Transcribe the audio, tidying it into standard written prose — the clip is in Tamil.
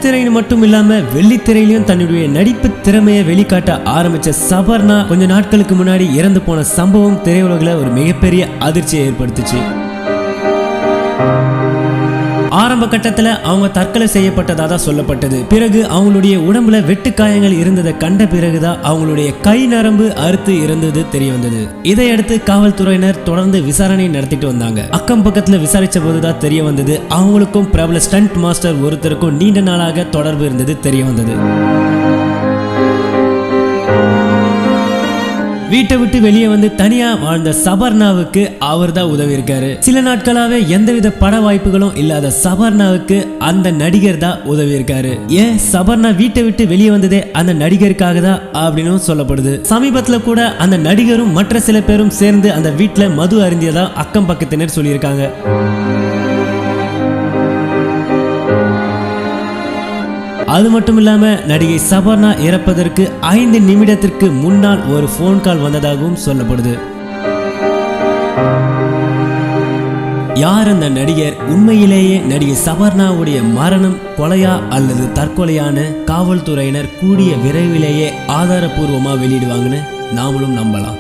சின்னத்திரையில் மட்டும் இல்லாம வெள்ளித்திரையிலும் தன்னுடைய நடிப்பு திறமையை வெளிக்காட்ட ஆரம்பிச்ச சபர்ணா கொஞ்ச நாட்களுக்கு முன்னாடி இறந்து போன சம்பவம் திரையுலகில் ஒரு மிகப்பெரிய அதிர்ச்சியை ஏற்படுத்துச்சு. ஆரம்ப கட்டத்துல அவங்க தற்கொலை செய்யப்பட்டதா தான் சொல்லப்பட்டது. பிறகு அவங்களுடைய உடம்புல வெட்டு காயங்கள் இருந்ததை கண்ட பிறகுதான் அவங்களுடைய கை நரம்பு அறுத்து இருந்தது தெரிய வந்தது. இதையடுத்து காவல்துறையினர் தொடர்ந்து விசாரணை நடத்திட்டு வந்தாங்க. அக்கம் பக்கத்துல விசாரிச்ச போதுதான் தெரிய வந்தது அவங்களுக்கும் பிரபல ஸ்டண்ட் மாஸ்டர் ஒருத்தருக்கும் நீண்ட நாளாக தொடர்பு இருந்தது தெரிய வந்தது. வீட்டை விட்டு வெளியே வந்து தனியா வாழ்ந்த சபர்ணாவுக்கு அவர் தான் உதவி இருக்காரு. சில நாட்களாவே எந்தவித பட வாய்ப்புகளும் இல்லாத சபர்ணாவுக்கு அந்த நடிகர் தான் உதவி இருக்காரு. ஏன் சபர்ணா வீட்டை விட்டு வெளியே வந்ததே அந்த நடிகருக்காக தான் அப்படின்னு சொல்லப்படுது. சமீபத்துல கூட அந்த நடிகரும் மற்ற சில பேரும் சேர்ந்து அந்த வீட்டுல மது அருந்தியதா அக்கம் பக்கத்தினர் சொல்லியிருக்காங்க. அது மட்டும் இல்லாம நடிகை சபர்ணா இறப்பதற்கு 5 நிமிடத்திற்கு முன்னால் ஒரு போன் கால் வந்ததாகவும் சொல்லப்படுது. யார் அந்த நடிகர், உண்மையிலேயே நடிகை சபர்ணாவுடைய மரணம் கொலையா அல்லது தற்கொலையான காவல்துறையினர் கூடிய விரைவிலேயே ஆதாரபூர்வமா வெளியிடுவாங்கன்னு நாமளும் நம்பலாம்.